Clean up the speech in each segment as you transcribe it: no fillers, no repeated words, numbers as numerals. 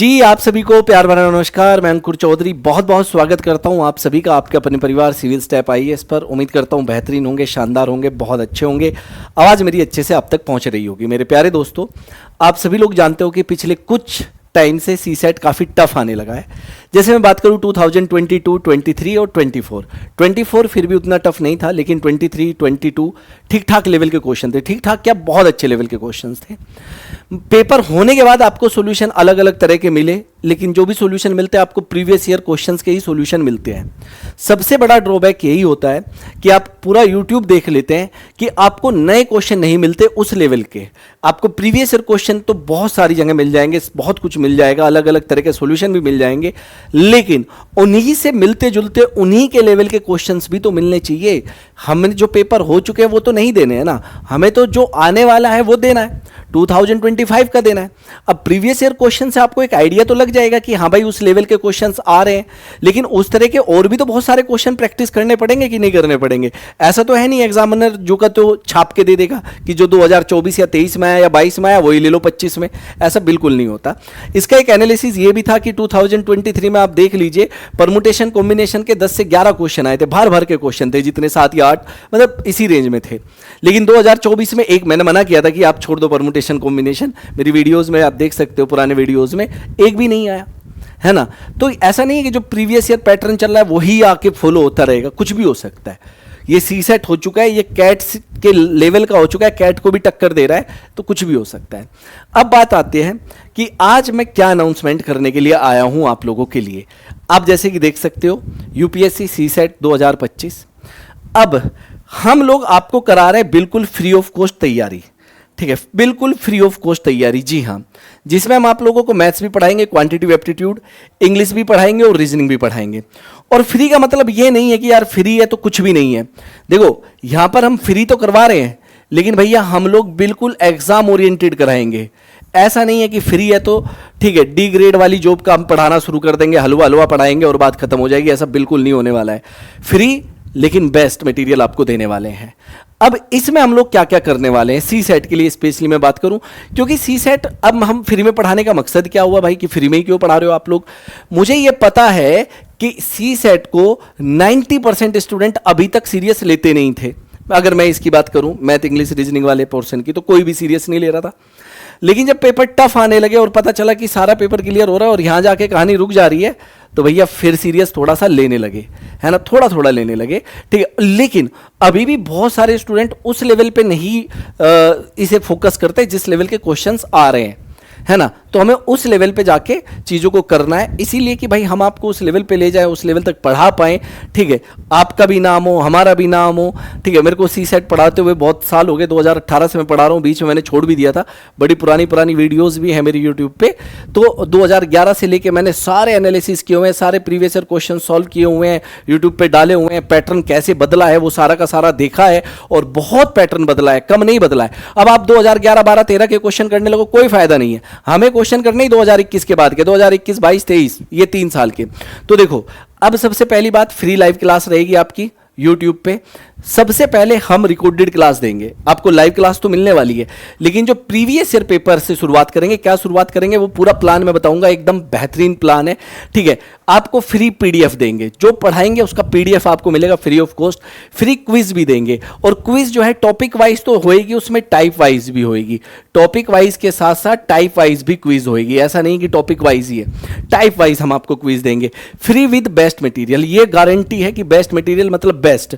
जी आप सभी को प्यार भरा नमस्कार। मैं अंकुर चौधरी बहुत बहुत स्वागत करता हूं आप सभी का आपके अपने परिवार सिविल स्टेप आईएएस पर। उम्मीद करता हूं बेहतरीन होंगे, शानदार होंगे, बहुत अच्छे होंगे। आवाज़ मेरी अच्छे से आप तक पहुंच रही होगी। मेरे प्यारे दोस्तों, आप सभी लोग जानते हो कि पिछले कुछ टाइम से सीसेट काफ़ी टफ आने लगा है। जैसे मैं बात करूं 2022, 23 और 24 फिर भी उतना टफ नहीं था, लेकिन 23, 22 ठीक ठाक लेवल के क्वेश्चन थे। ठीक ठाक क्या, बहुत अच्छे लेवल के क्वेश्चंस थे। पेपर होने के बाद आपको सॉल्यूशन अलग अलग तरह के मिले, लेकिन जो भी सॉल्यूशन मिलते हैं आपको प्रीवियस ईयर क्वेश्चंस के ही सॉल्यूशन मिलते हैं। सबसे बड़ा ड्रॉबैक यही होता है कि आप पूरा यूट्यूब देख लेते हैं कि आपको नए क्वेश्चन नहीं मिलते उस लेवल के। आपको प्रीवियस ईयर क्वेश्चन तो बहुत सारी जगह मिल जाएंगे, बहुत कुछ मिल जाएगा, अलग अलग तरह के सॉल्यूशन भी मिल जाएंगे, लेकिन उन्हीं से मिलते जुलते उन्हीं के लेवल के क्वेश्चंस भी तो मिलने चाहिए। हमें जो पेपर हो चुके हैं वो तो नहीं देने हैं ना, हमें तो जो आने वाला है वो देना है, 2025 का देना है। अब प्रीवियस ईयर क्वेश्चन से आपको एक आइडिया तो लग जाएगा कि हाँ भाई उस लेवल के क्वेश्चंस आ रहे हैं, लेकिन उस तरह के और भी तो बहुत सारे क्वेश्चन प्रैक्टिस करने पड़ेंगे कि नहीं करने पड़ेंगे। ऐसा तो है नहीं एग्जामिनर जो का तो छाप के दे देगा कि जो 2024 या 23 में आया या 22 में आया वही ले लो 25 में, ऐसा बिल्कुल नहीं होता। इसका एक एनालिसिस ये भी था कि 2023 में आप देख लीजिए परमुटेशन कॉम्बिनेशन के 10 से 11 क्वेश्चन आए थे, भर भर के क्वेश्चन थे, जितने 7 या 8 मतलब इसी रेंज में थे। लेकिन 2024 में एक मैंने मना किया था कि आप छोड़ दो परमुटेशन कॉम्बिनेशन, मेरी वीडियोस में आप देख सकते हो, पुराने वीडियोस में एक भी नहीं आया है ना। तो ऐसा नहीं है कि जो प्रीवियस ईयर पैटर्न चल रहा है वही आके फॉलो होता रहेगा, कुछ भी हो सकता है। ये सीसेट हो चुका है, ये कैट के लेवल का हो चुका है, कैट को भी टक्कर दे रहा है, तो कुछ भी हो सकता है। अब बात आती है कि आज मैं क्या अनाउंसमेंट करने के लिए आया हूं आप लोगों के लिए। आप जैसे कि देख सकते हो यूपीएससी सीसेट 2025, अब हम लोग आपको करा रहे हैं बिल्कुल फ्री ऑफ कॉस्ट तैयारी, ठीक है, बिल्कुल फ्री ऑफ कॉस्ट तैयारी। जी हाँ, जिसमें हम आप लोगों को मैथ्स भी पढ़ाएंगे, क्वांटिटिव एप्टीट्यूड, इंग्लिश भी पढ़ाएंगे और रीजनिंग भी पढ़ाएंगे। और फ्री का मतलब ये नहीं है कि यार फ्री है तो कुछ भी नहीं है। देखो यहां पर हम फ्री तो करवा रहे हैं, लेकिन भैया हम लोग बिल्कुल एग्जाम ओरिएंटेड कराएंगे। ऐसा नहीं है कि फ्री है तो ठीक है डी ग्रेड वाली जॉब का हम पढ़ाना शुरू कर देंगे, हलवा हलवा पढ़ाएंगे और बात खत्म हो जाएगी, ऐसा बिल्कुल नहीं होने वाला है। फ्री लेकिन बेस्ट मटेरियल आपको देने वाले हैं। अब इसमें हम लोग क्या क्या करने वाले हैं सी सेट के लिए स्पेशली मैं बात करूं, क्योंकि सी सेट अब हम फ्री में पढ़ाने का मकसद क्या हुआ भाई, कि फ्री में ही क्यों पढ़ा रहे हो आप लोग। मुझे ये पता है कि सी सेट को 90% स्टूडेंट अभी तक सीरियस लेते नहीं थे। अगर मैं इसकी बात करूं मैथ इंग्लिश रीजनिंग वाले पोर्शन की, तो कोई भी सीरियस नहीं ले रहा था। लेकिन जब पेपर टफ आने लगे और पता चला कि सारा पेपर क्लियर हो रहा है और यहां जाके कहानी रुक जा रही है, तो भैया फिर सीरियस थोड़ा सा लेने लगे, है ना, थोड़ा थोड़ा लेने लगे, ठीक है। लेकिन अभी भी बहुत सारे स्टूडेंट उस लेवल पे नहीं इसे फोकस करते जिस लेवल के क्वेश्चंस आ रहे हैं, है ना। तो हमें उस लेवल पे जाके चीज़ों को करना है, इसीलिए कि भाई हम आपको उस लेवल पे ले जाएं, उस लेवल तक पढ़ा पाएं, ठीक है, आपका भी नाम हो, हमारा भी नाम हो, ठीक है। मेरे को सी सेट पढ़ाते हुए बहुत साल हो गए, 2018 से मैं पढ़ा रहा हूँ, बीच में मैंने छोड़ भी दिया था, बड़ी पुरानी वीडियोज़ भी हैं मेरी यूट्यूब पे। तो 2011 से लेके मैंने सारे एनालिसिस किए हुए हैं, सारे प्रीवियस ईयर क्वेश्चन सॉल्व किए हुए हैं, यूट्यूब पे डाले हुए हैं, पैटर्न कैसे बदला है वो सारा का सारा देखा है, और बहुत पैटर्न बदला है, कम नहीं बदला है। अब आप 2011, 12, 13 के क्वेश्चन करने लगो, कोई फायदा नहीं है। हमें क्वेश्चन करने ही 2021 के बाद के, 2021, 22, 23, ये 3 साल के। तो देखो अब सबसे पहली बात, फ्री लाइव क्लास रहेगी आपकी यूट्यूब पे। सबसे पहले हम रिकॉर्डेड क्लास देंगे आपको, लाइव क्लास तो मिलने वाली है, लेकिन जो प्रीवियस ईयर पेपर से शुरुआत करेंगे, क्या शुरुआत करेंगे वो पूरा प्लान मैं बताऊंगा, एकदम बेहतरीन प्लान है, ठीक है। आपको फ्री पीडीएफ देंगे, जो पढ़ाएंगे उसका पीडीएफ आपको मिलेगा free of cost. Free quiz भी देंगे, और क्विज जो है टॉपिक वाइज तो होएगी, उसमें टाइप वाइज भी होएगी, टॉपिक वाइज के साथ साथ टाइप वाइज भी क्विज होएगी। ऐसा नहीं कि टॉपिक वाइज ही है, टाइप वाइज हम आपको क्विज देंगे फ्री विद बेस्ट मटेरियल। ये गारंटी है कि बेस्ट मटेरियल मतलब बेस्ट।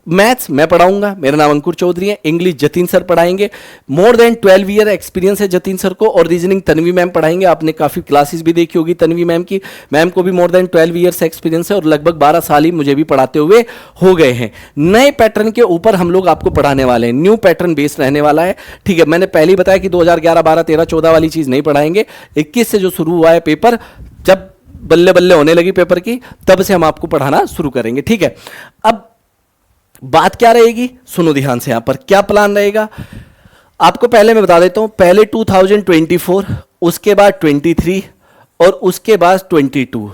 मैथ्स मैं पढ़ाऊंगा, मेरा नाम अंकुर चौधरी है। इंग्लिश जतिन सर पढ़ाएंगे, मोर देन 12 ईयर एक्सपीरियंस है जतिन सर को। और रीजनिंग तन्वी मैम पढ़ाएंगे, आपने काफ़ी क्लासेस भी देखी होगी तन्वी मैम की, मैम को भी मोर देन 12 ईयर्स एक्सपीरियंस है, और लगभग 12 साल ही मुझे भी पढ़ाते हुए हो गए हैं। नए पैटर्न के ऊपर हम लोग आपको पढ़ाने वाले हैं, न्यू पैटर्न बेस्ड रहने वाला है, ठीक है। मैंने पहले ही बताया कि 2011, 12, 13, 14 वाली चीज़ नहीं पढ़ाएंगे। 21 से जो शुरू हुआ है पेपर, जब बल्ले बल्ले होने लगी पेपर की, तब से हम आपको पढ़ाना शुरू करेंगे, ठीक है। अब बात क्या रहेगी, सुनो ध्यान से, यहां पर क्या प्लान रहेगा आपको पहले मैं बता देता हूं। पहले 2024, उसके बाद 23 और उसके बाद 22।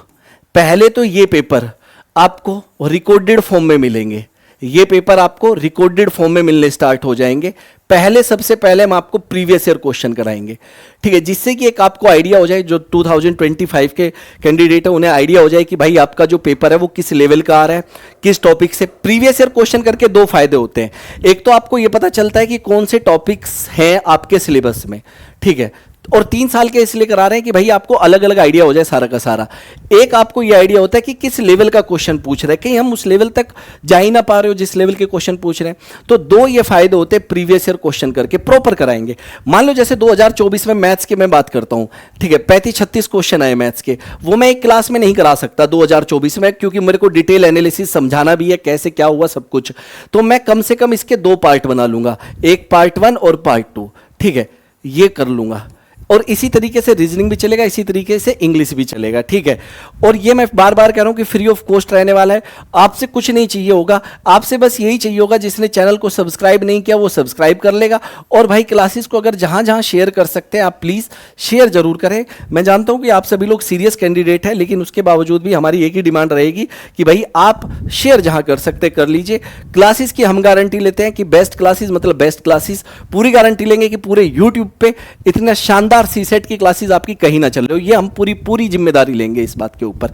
पहले तो ये पेपर आपको रिकॉर्डेड फॉर्म में मिलेंगे, ये पेपर आपको रिकॉर्डेड फॉर्म में मिलने स्टार्ट हो जाएंगे। पहले सबसे पहले हम आपको प्रीवियस ईयर क्वेश्चन कराएंगे, ठीक है, जिससे कि एक आपको आइडिया हो जाए, जो 2025 के कैंडिडेट है उन्हें आइडिया हो जाए कि भाई आपका जो पेपर है वो किस लेवल का आ रहा है, किस टॉपिक से। प्रीवियस ईयर क्वेश्चन करके दो फायदे होते हैं, एक तो आपको ये पता चलता है कि कौन से टॉपिक्स हैं आपके सिलेबस में, ठीक है, और 3 साल के इसलिए करा रहे हैं कि भाई आपको अलग अलग आइडिया हो जाए सारा का सारा। एक आपको ये आइडिया होता है कि किस लेवल का क्वेश्चन पूछ रहे हैं, कहीं हम उस लेवल तक जा ही ना पा रहे हो जिस लेवल के क्वेश्चन पूछ रहे हैं। तो दो ये फायदे होते हैं प्रीवियस ईयर क्वेश्चन करके प्रॉपर कराएंगे। मान लो जैसे 2024 में मैथ्स के मैं बात करता हूं, ठीक है, 35-36 क्वेश्चन आए मैथ्स के, वो मैं एक क्लास में नहीं करा सकता 2024 में, क्योंकि मेरे को डिटेल एनालिसिस समझाना भी है कैसे क्या हुआ सब कुछ। तो मैं कम से कम इसके 2 पार्ट बना लूंगा, एक पार्ट 1 और पार्ट 2, ठीक है, ये कर लूंगा। और इसी तरीके से रीजनिंग भी चलेगा, इसी तरीके से इंग्लिश भी चलेगा, ठीक है। और ये मैं बार बार कह रहा हूं कि फ्री ऑफ कॉस्ट रहने वाला है, आपसे कुछ नहीं चाहिए होगा, आपसे बस यही चाहिए होगा, जिसने चैनल को सब्सक्राइब नहीं किया वो सब्सक्राइब कर लेगा। और भाई क्लासेस को अगर जहां जहां शेयर कर सकते हैं आप प्लीज़ शेयर जरूर करें। मैं जानता हूं कि आप सभी लोग सीरियस कैंडिडेट हैं, लेकिन उसके बावजूद भी हमारी एक ही डिमांड रहेगी कि भाई आप शेयर जहां कर सकते कर लीजिए। क्लासेस की हम गारंटी लेते हैं कि बेस्ट क्लासेस मतलब बेस्ट क्लासेस, पूरी गारंटी लेंगे कि पूरे यूट्यूब पे इतना शानदार सीसेट की क्लासेस आपकी कहीं ना चल रही हो, ये हम पूरी जिम्मेदारी लेंगे इस बात के ऊपर।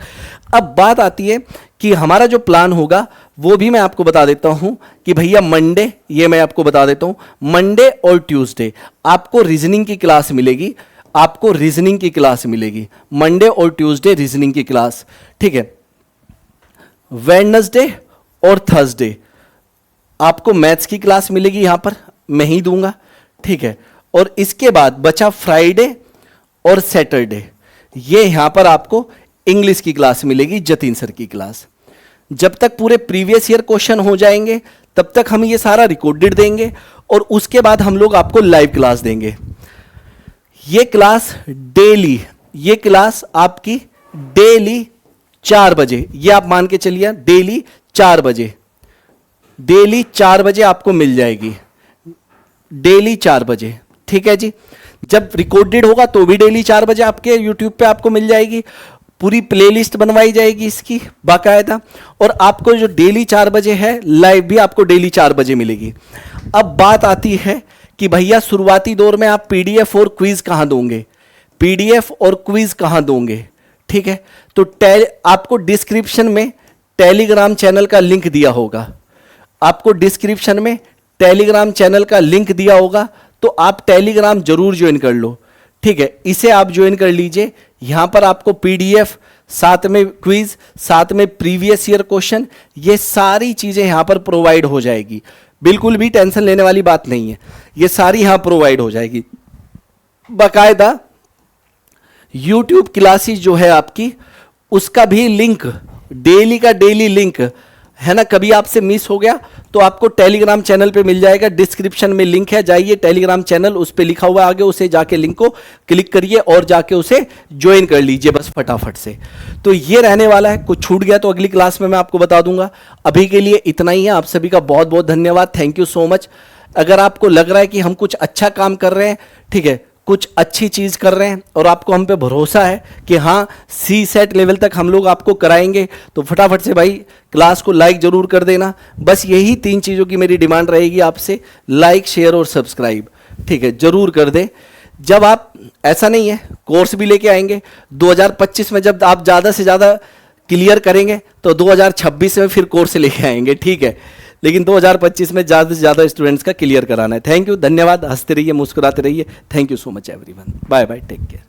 अब बात आती है कि हमारा जो प्लान होगा वो भी मैं आपको बता देता हूं कि भैया मंडे, ये मैं आपको बता देता हूं, मंडे और ट्यूसडे आपको रीजनिंग की क्लास मिलेगी, आपको रीजनिंग की क्लास मिलेगी, मंडे और ट्यूसडे रीजनिंग की क्लास, ठीक है। वेडनेसडे और थर्सडे आपको मैथ्स की क्लास मिलेगी, यहां पर मैं ही दूंगा, ठीक है। और इसके बाद बचा फ्राइडे और सैटरडे, ये यहां पर आपको इंग्लिश की क्लास मिलेगी, जतिन सर की क्लास। जब तक पूरे प्रीवियस ईयर क्वेश्चन हो जाएंगे तब तक हम ये सारा रिकॉर्डेड देंगे, और उसके बाद हम लोग आपको लाइव क्लास देंगे। ये क्लास डेली, ये क्लास आपकी डेली 4 बजे, ये आप मान के चलिए डेली 4 बजे, डेली 4 बजे आपको मिल जाएगी, डेली 4 बजे, ठीक है जी। जब रिकॉर्डेड होगा तो भी डेली 4 बजे आपके यूट्यूब पे आपको मिल जाएगी, पूरी प्लेलिस्ट बनवाई जाएगी इसकी बाकायदा, और आपको जो डेली 4 बजे है लाइव भी आपको डेली 4 बजे मिलेगी। अब बात आती है कि भैया शुरुआती दौर में आप पीडीएफ और क्विज कहां दोगे, पीडीएफ और क्विज कहां दोगे, ठीक है। तो आपको डिस्क्रिप्शन में टेलीग्राम चैनल का लिंक दिया होगा, आपको डिस्क्रिप्शन में टेलीग्राम चैनल का लिंक दिया होगा, तो आप टेलीग्राम जरूर ज्वाइन कर लो, ठीक है, इसे आप ज्वाइन कर लीजिए। यहां पर आपको पीडीएफ, साथ में क्विज, साथ में प्रीवियस ईयर क्वेश्चन, ये सारी चीजें यहां पर प्रोवाइड हो जाएगी, बिल्कुल भी टेंशन लेने वाली बात नहीं है, ये सारी यहां प्रोवाइड हो जाएगी बाकायदा। यूट्यूब क्लासेस जो है आपकी, उसका भी लिंक, डेली का डेली लिंक है ना, कभी आपसे मिस हो गया तो आपको टेलीग्राम चैनल पे मिल जाएगा, डिस्क्रिप्शन में लिंक है, जाइए टेलीग्राम चैनल, उस पे लिखा हुआ है आगे, उसे जाके लिंक को क्लिक करिए और जाके उसे ज्वाइन कर लीजिए बस फटाफट से। तो ये रहने वाला है, कुछ छूट गया तो अगली क्लास में मैं आपको बता दूंगा। अभी के लिए इतना ही है, आप सभी का बहुत बहुत धन्यवाद, थैंक यू सो मच। अगर आपको लग रहा है कि हम कुछ अच्छा काम कर रहे हैं, ठीक है, कुछ अच्छी चीज कर रहे हैं और आपको हम पे भरोसा है कि हाँ सी सेट लेवल तक हम लोग आपको कराएंगे, तो फटाफट से भाई क्लास को लाइक जरूर कर देना। बस यही 3 चीज़ों की मेरी डिमांड रहेगी आपसे, लाइक, शेयर और सब्सक्राइब, ठीक है, जरूर कर दे। जब आप, ऐसा नहीं है, कोर्स भी लेके आएंगे 2025 में, जब आप ज़्यादा से ज़्यादा क्लियर करेंगे तो 2026 में फिर कोर्स लेके आएंगे, ठीक है, लेकिन 2025 में ज़्यादा से ज़्यादा स्टूडेंट्स का क्लियर कराना है। थैंक यू, धन्यवाद, हंसते रहिए, मुस्कुराते रहिए, thank you so much everyone, bye bye, take care.